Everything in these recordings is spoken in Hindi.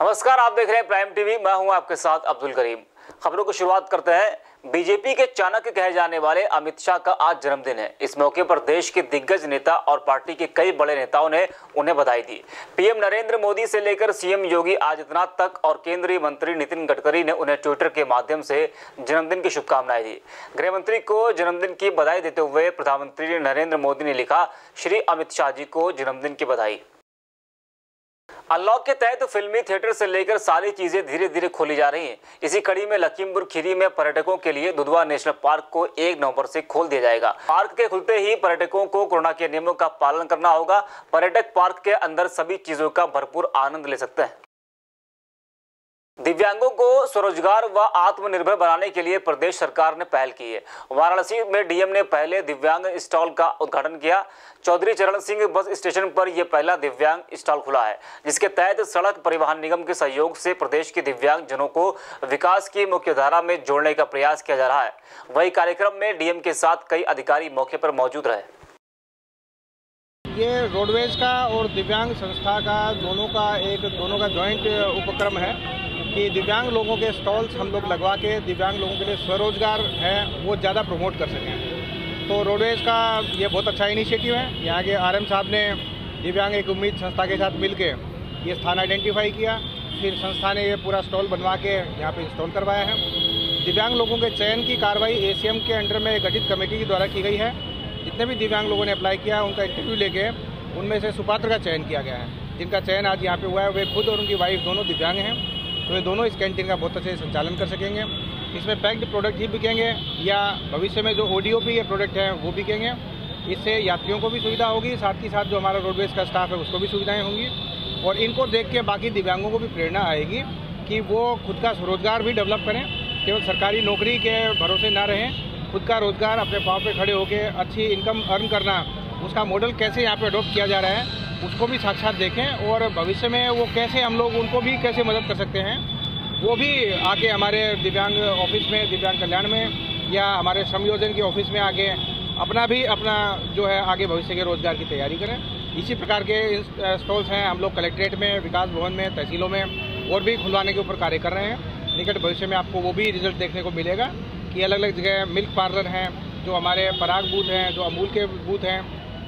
नमस्कार, आप देख रहे हैं प्राइम टीवी। मैं हूं आपके साथ अब्दुल करीम। खबरों की शुरुआत करते हैं। बीजेपी के चाणक्य कहे जाने वाले अमित शाह का आज जन्मदिन है। इस मौके पर देश के दिग्गज नेता और पार्टी के कई बड़े नेताओं ने उन्हें बधाई दी। पीएम नरेंद्र मोदी से लेकर सीएम योगी आदित्यनाथ तक और केंद्रीय मंत्री नितिन गडकरी ने उन्हें ट्विटर के माध्यम से जन्मदिन की शुभकामनाएं दी। गृह मंत्री को जन्मदिन की बधाई देते हुए प्रधानमंत्री नरेंद्र मोदी ने लिखा, श्री अमित शाह जी को जन्मदिन की बधाई। अनलॉक के तहत फिल्मी थिएटर से लेकर सारी चीजें धीरे धीरे खोली जा रही हैं। इसी कड़ी में लखीमपुर खीरी में पर्यटकों के लिए दुधवा नेशनल पार्क को 1 नवंबर से खोल दिया जाएगा। पार्क के खुलते ही पर्यटकों को कोरोना के नियमों का पालन करना होगा। पर्यटक पार्क के अंदर सभी चीजों का भरपूर आनंद ले सकते हैं। दिव्यांगों को स्वरोजगार व आत्मनिर्भर बनाने के लिए प्रदेश सरकार ने पहल की है। वाराणसी में डीएम ने पहले दिव्यांग स्टॉल का उद्घाटन किया। चौधरी चरण सिंह बस स्टेशन पर यह पहला दिव्यांग स्टॉल खुला है, जिसके तहत सड़क परिवहन निगम के सहयोग से प्रदेश के दिव्यांग जनों को विकास की मुख्यधारा में जोड़ने का प्रयास किया जा रहा है। वही कार्यक्रम में डीएम के साथ कई अधिकारी मौके पर मौजूद रहे। ये रोडवेज का और दिव्यांग संस्था का दोनों का जॉइंट उपक्रम है कि दिव्यांग लोगों के स्टॉल्स हम लोग लगवा के दिव्यांग लोगों के लिए स्वरोजगार है वो ज़्यादा प्रमोट कर सकें। तो रोडवेज का ये बहुत अच्छा इनिशिएटिव है। यहाँ के आरएम साहब ने दिव्यांग एक उम्मीद संस्था के साथ मिल के ये स्थान आइडेंटिफाई किया, फिर संस्था ने ये पूरा स्टॉल बनवा के यहाँ पे इंस्टॉल करवाया है। दिव्यांग लोगों के चयन की कार्रवाई एसीएम के अंडर में गठित कमेटी के द्वारा की गई है। जितने भी दिव्यांग लोगों ने अप्लाई किया उनका इंटरव्यू लेके उनमें से सुपात्र का चयन किया गया है। जिनका चयन आज यहाँ पे हुआ है वे खुद और उनकी वाइफ दोनों दिव्यांग हैं। तो ये दोनों इस कैंटीन का बहुत अच्छे संचालन कर सकेंगे। इसमें पैक्ड प्रोडक्ट ही बिकेंगे या भविष्य में जो ओडीओपी ये प्रोडक्ट हैं वो बिकेंगे। इससे यात्रियों को भी सुविधा होगी, साथ ही साथ जो हमारा रोडवेज का स्टाफ है उसको भी सुविधाएँ होंगी और इनको देख के बाकी दिव्यांगों को भी प्रेरणा आएगी कि वो खुद का स्वरोजगार भी डेवलप करें। केवल सरकारी नौकरी के भरोसे ना रहें, खुद का रोजगार अपने पाँव पे खड़े होकर अच्छी इनकम अर्न करना, उसका मॉडल कैसे यहाँ पे अडॉप्ट किया जा रहा है उसको भी साक्षात देखें और भविष्य में वो कैसे हम लोग उनको भी कैसे मदद कर सकते हैं वो भी आके हमारे दिव्यांग ऑफिस में, दिव्यांग कल्याण में या हमारे श्रम योजन के ऑफिस में आके अपना जो है आगे भविष्य के रोजगार की तैयारी करें। इसी प्रकार के स्टॉल्स हैं हम लोग कलेक्ट्रेट में, विकास भवन में, तहसीलों में और भी खुलवाने के ऊपर कार्य कर रहे हैं। निकट भविष्य में आपको वो भी रिजल्ट देखने को मिलेगा कि अलग अलग जगह मिल्क पार्लर हैं, जो हमारे पराग बूथ हैं, जो अमूल के बूथ हैं,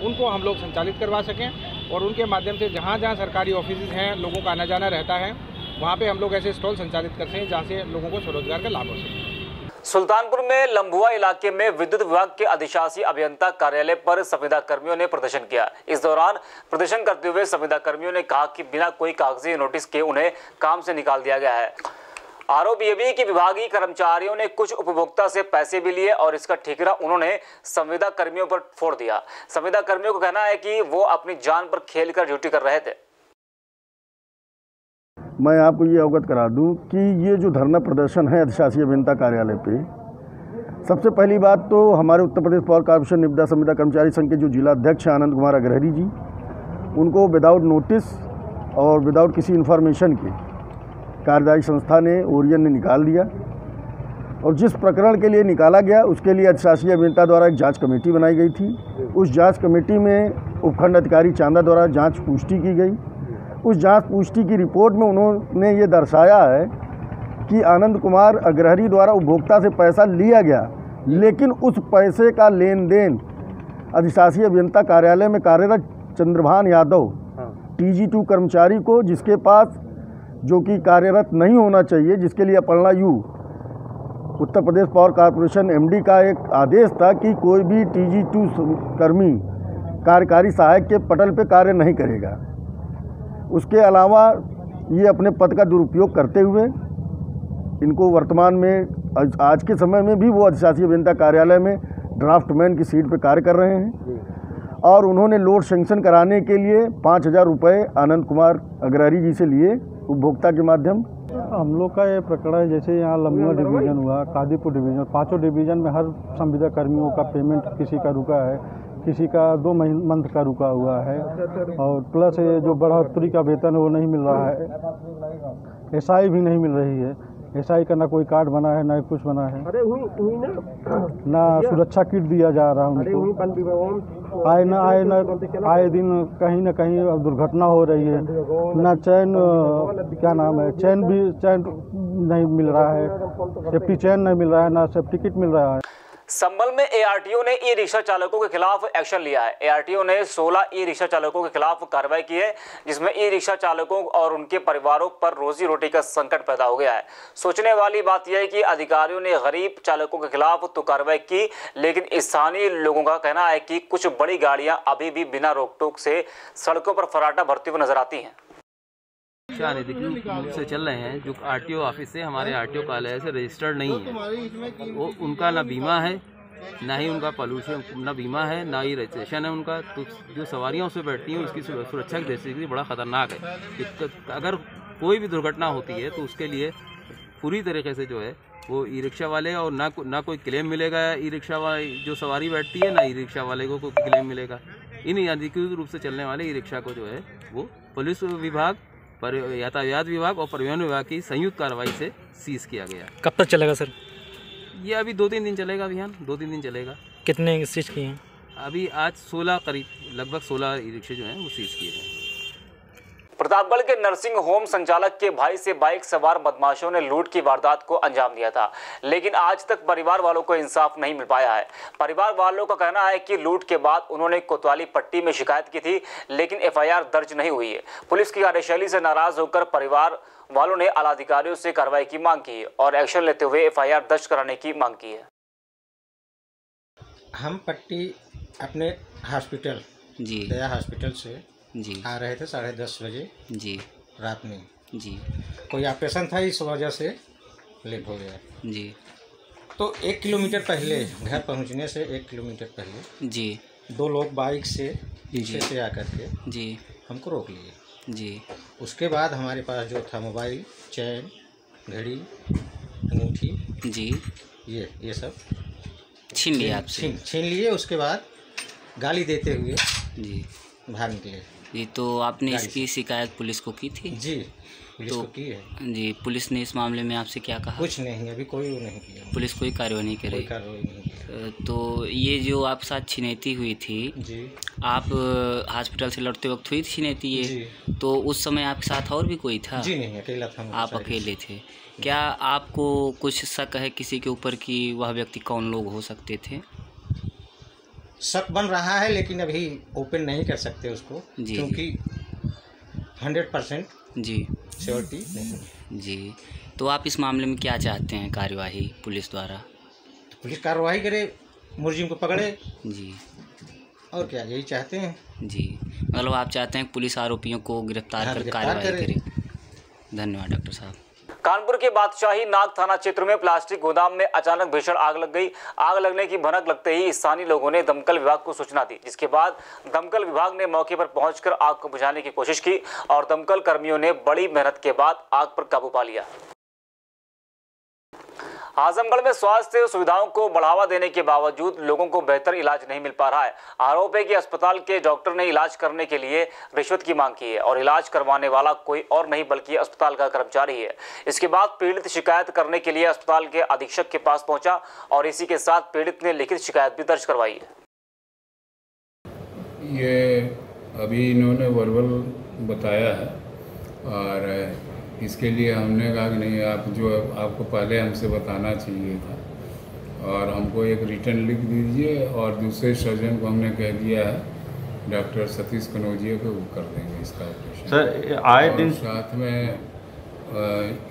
उनको हम लोग संचालित करवा सकें और उनके माध्यम से जहाँ जहाँ सरकारी ऑफिस हैं लोगों का आना जाना रहता है वहाँ पे हम लोग ऐसे स्टॉल संचालित कर सकें जहाँ से लोगों को स्वरोजगार का लाभ हो सके। सुल्तानपुर में लंबुआ इलाके में विद्युत विभाग के अधिशासी अभियंता कार्यालय पर संविदा कर्मियों ने प्रदर्शन किया। इस दौरान प्रदर्शन करते हुए संविदा कर्मियों ने कहा कि बिना कोई कागजी नोटिस के उन्हें काम से निकाल दिया गया है। आरोप ये भी कि विभागीय कर्मचारियों ने कुछ उपभोक्ता से पैसे भी लिए और इसका ठिकरा उन्होंने संविदा कर्मियों पर फोड़ दिया। संविदा कर्मियों को कहना है कि वो अपनी जान पर खेलकर ड्यूटी कर रहे थे। मैं आपको ये अवगत करा दूं कि ये जो धरना प्रदर्शन है अधिशासी अभियंता कार्यालय पे, सबसे पहली बात तो हमारे उत्तर प्रदेश पावर कॉर्पोरेशन निविदा संविदा कर्मचारी संघ के जो जिला अध्यक्ष हैं आनंद कुमार अग्रहरी जी, उनको विदाउट नोटिस और विदाउट किसी इन्फॉर्मेशन के कार्यदायी संस्था ने ओरियन ने निकाल दिया और जिस प्रकरण के लिए निकाला गया उसके लिए अधिशासी अभियंता द्वारा एक जांच कमेटी बनाई गई थी। उस जांच कमेटी में उपखंड अधिकारी चांदा द्वारा जांच पुष्टि की गई। उस जांच पुष्टि की रिपोर्ट में उन्होंने ये दर्शाया है कि आनंद कुमार अग्रहरी द्वारा उपभोक्ता से पैसा लिया गया, लेकिन उस पैसे का लेन देन अधिशासी अभियंता कार्यालय में कार्यरत चंद्रभान यादव TG2 कर्मचारी को, जिसके पास जो कि कार्यरत नहीं होना चाहिए, जिसके लिए Aparna you Uttar Pradesh power corporation MD का एक आदेश था कि कोई भी TG2 कर्मी कार्यकारी सहायक के पटल पे कार्य नहीं करेगा। उसके अलावा ये अपने पद का दुरुपयोग करते हुए इनको वर्तमान में आज के समय में भी वो अधिशासी अभियंता कार्यालय में ड्राफ्टमैन की सीट पे कार्य कर रहे हैं और उन्होंने लोड सेंक्शन कराने के लिए 5,000 रुपये आनंद कुमार अग्रहरी जी से लिए उपभोक्ता के माध्यम। हम लोग का ये प्रकरण है, जैसे यहाँ लंबुआ डिवीज़न हुआ, कादीपुर डिवीज़न, पांचों डिवीज़न में हर संविदा कर्मियों का पेमेंट किसी का रुका है, किसी का 2 मंथ का रुका हुआ है और प्लस ये जो बढ़ोतरी का वेतन है वो नहीं मिल रहा है। SI भी नहीं मिल रही है। SI का ना कोई कार्ड बना है ना कुछ बना है, ना सुरक्षा किट दिया जा रहा है उनको। आए दिन कहीं ना कहीं दुर्घटना हो रही है। ना चैन चैन नहीं मिल रहा है, सेफ्टी चैन नहीं मिल रहा है, ना सेफ्टी किट मिल रहा है। संभल में एआरटीओ ने ई रिक्शा चालकों के खिलाफ एक्शन लिया है। एआरटीओ ने 16 ई रिक्शा चालकों के खिलाफ कार्रवाई की है, जिसमें ई रिक्शा चालकों और उनके परिवारों पर रोजी रोटी का संकट पैदा हो गया है। सोचने वाली बात यह है कि अधिकारियों ने गरीब चालकों के खिलाफ तो कार्रवाई की, लेकिन स्थानीय लोगों का कहना है कि कुछ बड़ी गाड़ियां अभी भी बिना रोक टोक से सड़कों पर फर्राटा भरती हुई नजर आती हैं। अनधिकृत रूप से चल रहे हैं, जो आरटीओ ऑफिस से हमारे आरटीओ कार्यालय से रजिस्टर्ड नहीं है। वो उनका ना बीमा है, ना ही उनका पॉल्यूशन, ना बीमा है, ना ही रजिस्ट्रेशन है उनका। तो जो सवारियां उसमें बैठती हैं उसकी सुरक्षा की दृष्टि से बड़ा खतरनाक है। अगर कोई भी दुर्घटना होती है तो उसके लिए पूरी तरीके से जो है वो ई रिक्शा वाले, और ना कोई क्लेम मिलेगा ई रिक्शा वाले जो सवारी बैठती है, ना ई रिक्शा वाले को कोई क्लेम मिलेगा। इन अनधिकृत रूप से चलने वाले ई रिक्शा को जो है वो पुलिस विभाग, यातायात विभाग और परिवहन विभाग की संयुक्त कार्रवाई से सीज किया गया। कब तक चलेगा सर? ये अभी 2-3 दिन चलेगा अभियान, 2-3 दिन चलेगा। कितने सीज किए हैं? अभी आज 16 करीब लगभग 16 ई रिक्शे जो हैं वो सीज किए हैं। प्रतापगढ़ के नर्सिंग होम संचालक के भाई से बाइक सवार बदमाशों ने लूट की वारदात को अंजाम दिया था, लेकिन आज तक परिवार वालों को इंसाफ नहीं मिल पाया है। परिवार वालों का कहना है कि लूट के बाद उन्होंने कोतवाली पट्टी में शिकायत की थी, लेकिन एफआईआर दर्ज नहीं हुई है। पुलिस की कार्यशैली से नाराज होकर परिवार वालों ने आला अधिकारियों से कार्रवाई की मांग की है और एक्शन लेते हुए एफआईआर दर्ज कराने की मांग की है। हम पट्टी अपने हॉस्पिटल दया हॉस्पिटल से आ रहे थे 10:30 बजे रात में। कोई ऑपरेशन था, इस वजह से लेट हो गया। तो 1 किलोमीटर पहले, घर पहुंचने से 1 किलोमीटर पहले 2 लोग बाइक से पीछे से आकर के हमको रोक लिए। उसके बाद हमारे पास जो था मोबाइल, चैन, घड़ी, अंगूठी, ये सब छीन लिए आपसे। छीन लिए। उसके बाद गाली देते हुए बाहर निकले। जी, तो आपने इसकी शिकायत पुलिस को की थी? जी, पुलिस को की है। जी, पुलिस ने इस मामले में आपसे क्या कहा? कुछ नहीं, अभी कोई नहीं किया। पुलिस कोई कार्रवाई नहीं करी? कार्रवाई नहीं। तो ये जो आप साथ छिनैती हुई थी, आप हॉस्पिटल से लौटते वक्त हुई थी छिनैती ये? तो उस समय आपके साथ और भी कोई था? जी नहीं, अकेला था। आप अकेले थे। क्या आपको कुछ शक है किसी के ऊपर कि वह व्यक्ति कौन लोग हो सकते थे? शक बन रहा है, लेकिन अभी ओपन नहीं कर सकते उसको, क्योंकि 100% श्योरिटी नहीं। जी, तो आप इस मामले में क्या चाहते हैं कार्यवाही पुलिस द्वारा? तो पुलिस कार्रवाई करे, मुलजिम को पकड़े। और क्या, यही चाहते हैं। मतलब आप चाहते हैं पुलिस आरोपियों को गिरफ्तार कर कार्रवाई करे। धन्यवाद डॉक्टर साहब। कानपुर के बादशाही नाग थाना क्षेत्र में प्लास्टिक गोदाम में अचानक भीषण आग लग गई। आग लगने की भनक लगते ही स्थानीय लोगों ने दमकल विभाग को सूचना दी, जिसके बाद दमकल विभाग ने मौके पर पहुंचकर आग को बुझाने की कोशिश की और दमकल कर्मियों ने बड़ी मेहनत के बाद आग पर काबू पा लिया। आजमगढ़ में स्वास्थ्य सुविधाओं को बढ़ावा देने के बावजूद लोगों को बेहतर इलाज नहीं मिल पा रहा है। आरोप है कि अस्पताल के डॉक्टर ने इलाज करने के लिए रिश्वत की मांग की है और इलाज करवाने वाला कोई और नहीं बल्कि अस्पताल का कर्मचारी है। इसके बाद पीड़ित शिकायत करने के लिए अस्पताल के अधीक्षक के पास पहुंचा और इसी के साथ पीड़ित ने लिखित शिकायत भी दर्ज करवाई है। ये अभी इन्होंने वर्बल बताया है और इसके लिए हमने कहा कि नहीं, आप जो आपको पहले हमसे बताना चाहिए था और हमको एक रिटर्न लिख दीजिए। और दूसरे सर्जन को हमने कह दिया है, डॉक्टर सतीश कनौजिया को, वो कर देंगे इसका ऑपरेशन। सर आए दिन साथ में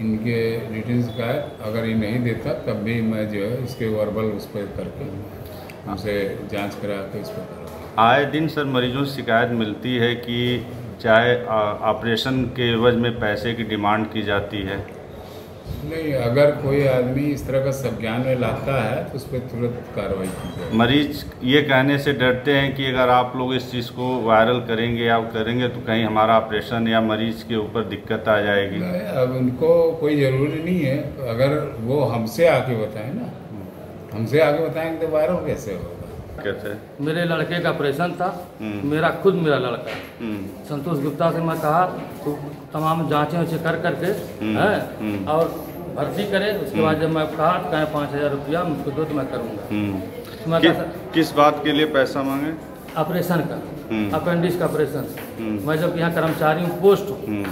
इनके रिटर्न शिकायत अगर ये नहीं देता तब भी मैं जो है इसके वर्बल उस पर करके उनसे जाँच करा के इस पर करूँगा। आए दिन सर मरीजों से शिकायत मिलती है कि चाहे ऑपरेशन के एवज में पैसे की डिमांड की जाती है। नहीं, अगर कोई आदमी इस तरह का संज्ञान में लाता है तो उस पर तुरंत कार्रवाई की जाए। मरीज ये कहने से डरते हैं कि अगर आप लोग इस चीज़ को वायरल करेंगे या करेंगे तो कहीं हमारा ऑपरेशन या मरीज के ऊपर दिक्कत आ जाएगी। अब उनको कोई ज़रूरी नहीं है, अगर वो हमसे आके बताएं ना, हमसे आके बताएंगे तो वायरल कैसे होगा। कैसे? मेरे लड़के का ऑपरेशन था, मेरा लड़का संतोष गुप्ता से मैं कहा तो तमाम जांचें उसे कर करके हैं और भर्ती करे। उसके बाद जब मैं कहा तो कहें 5,000 रुपया मुझको दो तो मैं करूँगा। किस बात के लिए पैसा मांगे? ऑपरेशन का, अपेंडिक्स का ऑपरेशन। मैं जब यहाँ कर्मचारी हूँ, पोस्ट हूँ,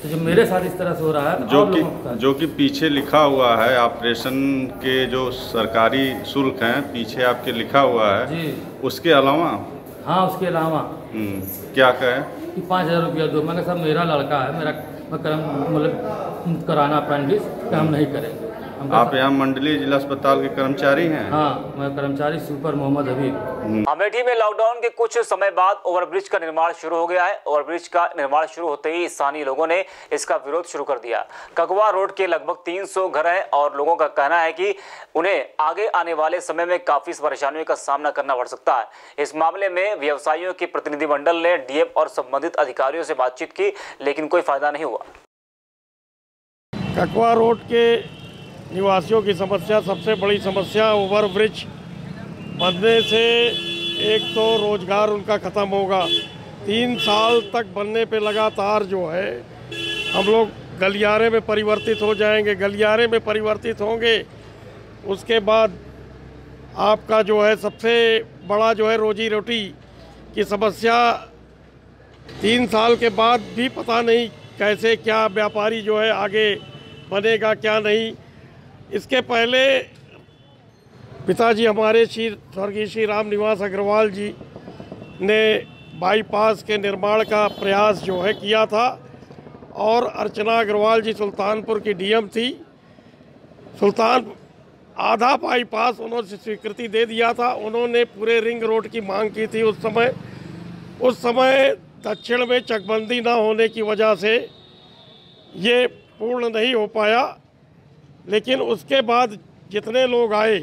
तो जो मेरे साथ इस तरह से हो रहा है जो कि पीछे लिखा हुआ है ऑपरेशन के जो सरकारी शुल्क हैं, पीछे आपके लिखा हुआ है जी, उसके अलावा? हाँ, उसके अलावा क्या कहें कि 5,000 रुपया दो। मैंने कहा मेरा लड़का है, मेरा मतलब कराना अपेंडिक्स, हम नहीं करेंगे। आप यहाँ मंडली जिला अस्पताल के कर्मचारी हैं? हाँ, मैं कर्मचारी सुपर मोहम्मद हबीब। अमेठी में लॉकडाउन के कुछ समय बाद ओवरब्रिज का निर्माण शुरू हो गया है। ओवरब्रिज का निर्माण शुरू होते ही स्थानीय लोगों ने इसका विरोध शुरू कर दिया। ककवा रोड के लगभग 300 घर हैं और लोगों का कहना है कि उन्हें आगे आने वाले समय में काफी परेशानियों का सामना करना पड़ सकता है। इस मामले में व्यवसायियों के प्रतिनिधिमंडल ने डीएम और संबंधित अधिकारियों से बातचीत की, लेकिन कोई फायदा नहीं हुआ। ककवा रोड के निवासियों की समस्या, सबसे बड़ी समस्या ओवरब्रिज बनने से एक तो रोजगार उनका ख़त्म होगा। 3 साल तक बनने पे लगातार जो है हम लोग गलियारे में परिवर्तित हो जाएंगे। गलियारे में परिवर्तित होंगे, उसके बाद आपका जो है सबसे बड़ा जो है रोजी रोटी की समस्या 3 साल के बाद भी पता नहीं कैसे क्या व्यापारी जो है आगे बनेगा क्या नहीं। इसके पहले पिताजी हमारे स्वर्गीय श्री राम निवास अग्रवाल जी ने बाईपास के निर्माण का प्रयास जो है किया था और अर्चना अग्रवाल जी सुल्तानपुर की डीएम थी। सुल्तान आधा बाईपास उन्होंने स्वीकृति दे दिया था। उन्होंने पूरे रिंग रोड की मांग की थी उस समय दक्षिण में चकबंदी ना होने की वजह से ये पूर्ण नहीं हो पाया। लेकिन उसके बाद जितने लोग आए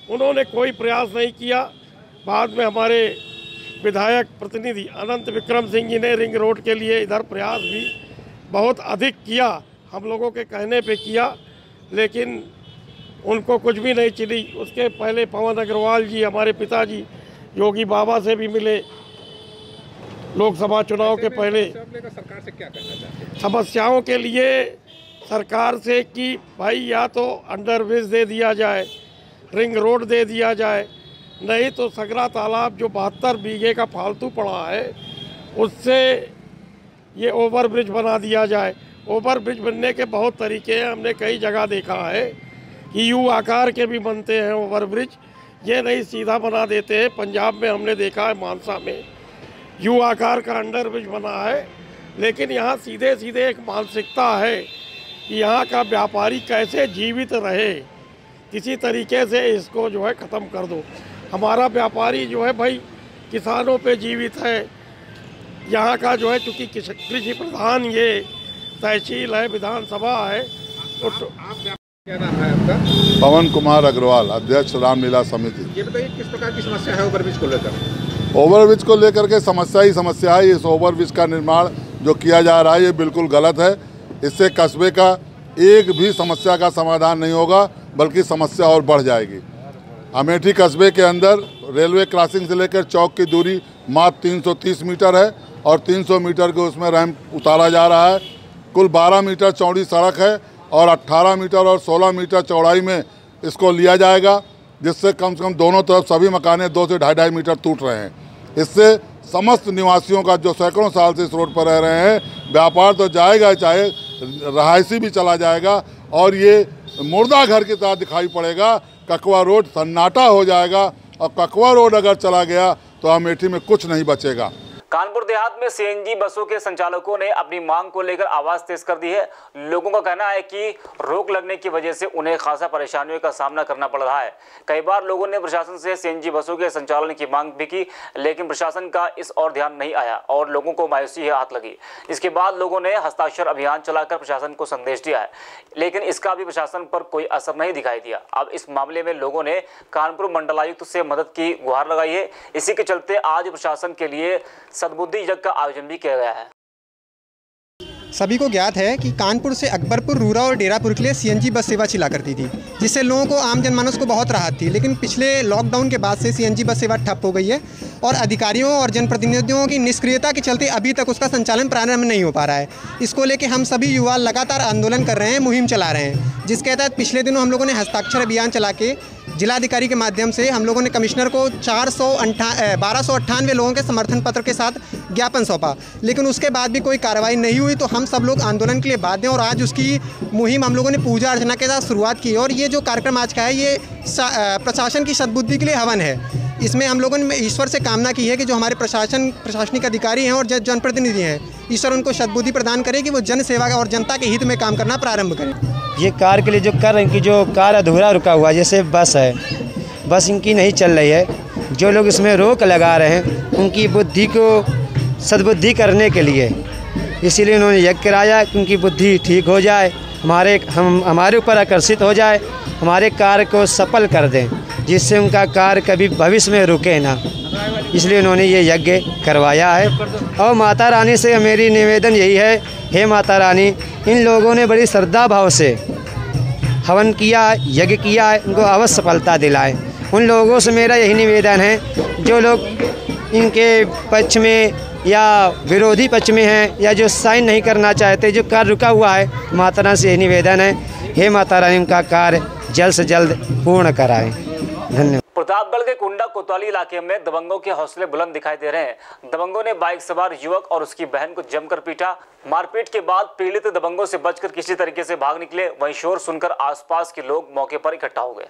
उन्होंने कोई प्रयास नहीं किया। बाद में हमारे विधायक प्रतिनिधि अनंत विक्रम सिंह जी ने रिंग रोड के लिए इधर प्रयास भी बहुत अधिक किया, हम लोगों के कहने पे किया, लेकिन उनको कुछ भी नहीं चली। उसके पहले पवन अग्रवाल जी हमारे पिताजी योगी बाबा से भी मिले लोकसभा चुनाव के पहले। सरकार से क्या कहना चाहते हैं? समस्याओं के लिए सरकार से कि भाई या तो अंडरब्रिज दे दिया जाए, रिंग रोड दे दिया जाए, नहीं तो सगरा तालाब जो 72 बीघे का फालतू पड़ा है उससे ये ओवरब्रिज बना दिया जाए। ओवरब्रिज बनने के बहुत तरीके हैं, हमने कई जगह देखा है कि यू आकार के भी बनते हैं ओवरब्रिज, ये नहीं सीधा बना देते हैं। पंजाब में हमने देखा है मानसा में यू आकार का अंडरब्रिज बना है, लेकिन यहाँ सीधे सीधे एक मानसिकता है कि यहाँ का व्यापारी कैसे जीवित रहे, किसी तरीके से इसको जो है ख़त्म कर दो। हमारा व्यापारी जो है भाई किसानों पे जीवित है। यहाँ का जो है चूँकि कृषि प्रधान ये तहसील है, विधानसभा है। तो क्या नाम है आपका? पवन कुमार अग्रवाल, अध्यक्ष रामलीला समिति। ये बताइए किस प्रकार की समस्या है ओवरब्रिज को लेकर? ओवरब्रिज को लेकर के समस्या ही समस्या है। इस ओवरब्रिज का निर्माण जो किया जा रहा है ये बिल्कुल गलत है। इससे कस्बे का एक भी समस्या का समाधान नहीं होगा, बल्कि समस्या और बढ़ जाएगी। अमेठी कस्बे के अंदर रेलवे क्रॉसिंग से लेकर चौक की दूरी मात्र 330 मीटर है और 300 मीटर के उसमें रैंप उतारा जा रहा है। कुल 12 मीटर चौड़ी सड़क है और 18 मीटर और 16 मीटर चौड़ाई में इसको लिया जाएगा, जिससे कम से कम दोनों तरफ सभी मकाने 2 से 2.5 मीटर टूट रहे हैं। इससे समस्त निवासियों का जो सैकड़ों साल से इस रोड पर रह रहे हैं व्यापार तो जाएगा, चाहे रहायशी भी चला जाएगा और ये मुर्दा घर की तरह दिखाई पड़ेगा। ककवा रोड सन्नाटा हो जाएगा और ककवा रोड अगर चला गया तो अमेठी में कुछ नहीं बचेगा। कानपुर देहात में सीएनजी बसों के संचालकों ने अपनी मांग को लेकर आवाज तेज कर दी है। लोगों का कहना है कि रोक लगने की वजह से उन्हें खासा परेशानियों का सामना करना पड़ रहा है। कई बार लोगों ने प्रशासन से सीएनजी बसों के संचालन की मांग भी की, लेकिन प्रशासन का इस ओर ध्यान नहीं आया और लोगों को मायूसी हाथ लगी। इसके बाद लोगों ने हस्ताक्षर अभियान चलाकर प्रशासन को संदेश दिया है, लेकिन इसका भी प्रशासन पर कोई असर नहीं दिखाई दिया। अब इस मामले में लोगों ने कानपुर मंडलायुक्त से मदद की गुहार लगाई है। इसी के चलते आज प्रशासन के लिए सद्बुद्धि यज्ञ का आयोजन भी किया गया है। सभी को ज्ञात है कि कानपुर से अकबरपुर, रूरा और डेरापुर के लिए सीएनजी बस सेवा चला करती थी, जिससे लोगों को, आम जनमानस को बहुत राहत थी। लेकिन पिछले लॉकडाउन के बाद से सीएनजी बस सेवा ठप हो गई है और अधिकारियों और जनप्रतिनिधियों की निष्क्रियता के चलते अभी तक उसका संचालन प्रारंभ नहीं हो पा रहा है। इसको लेकर हम सभी युवा लगातार आंदोलन कर रहे हैं, मुहिम चला रहे हैं, जिसके तहत पिछले दिनों हम लोगों ने हस्ताक्षर अभियान चला के जिलाधिकारी के माध्यम से हम लोगों ने कमिश्नर को 1298 लोगों के समर्थन पत्र के साथ ज्ञापन सौंपा, लेकिन उसके बाद भी कोई कार्रवाई नहीं हुई। तो हम सब लोग आंदोलन के लिए बाध्य हैं और आज उसकी मुहिम हम लोगों ने पूजा अर्चना के साथ शुरुआत की। और ये जो कार्यक्रम आज का है ये प्रशासन की सद्बुद्धि के लिए हवन है। इसमें हम लोगों ने ईश्वर से कामना की है कि जो हमारे प्रशासनिक अधिकारी हैं और जनप्रतिनिधि हैं, ईश्वर उनको सद्बुद्धि प्रदान करे कि वो जन सेवा और जनता के हित में काम करना प्रारंभ करें। ये कार के लिए जो कर रहे हैं कि जो कार अधूरा रुका हुआ, जैसे बस है, बस इनकी नहीं चल रही है, जो लोग इसमें रोक लगा रहे हैं उनकी बुद्धि को सद्बुद्धि करने के लिए, इसीलिए उन्होंने यज्ञ कराया कि उनकी बुद्धि ठीक हो जाए, हमारे ऊपर आकर्षित हो जाए, हमारे कार्य को सफल कर दें, जिससे उनका कार्य कभी भविष्य में रुके ना। इसलिए उन्होंने ये यज्ञ करवाया है। और माता रानी से मेरी निवेदन यही है, हे माता रानी, इन लोगों ने बड़ी श्रद्धा भाव से हवन किया, यज्ञ किया है, उनको अवश्य सफलता दिलाएं। उन लोगों से मेरा यही निवेदन है जो लोग इनके पक्ष में या विरोधी पक्ष में हैं या जो साइन नहीं करना चाहते, जो कार्य रुका हुआ है, माता रानी से यही निवेदन है, हे माता रानी उनका कार्य जल्द से जल्द पूर्ण कराएं। धन्यवाद। प्रतापगढ़ के कुंडा कोतवाली इलाके में दबंगों के हौसले बुलंद दिखाई दे रहे हैं। दबंगों ने बाइक सवार युवक और उसकी बहन को जमकर पीटा। मारपीट के बाद पीड़ित दबंगों से बचकर किसी तरीके से भाग निकले। वहीं शोर सुनकर आसपास के लोग मौके पर इकट्ठा हो गए।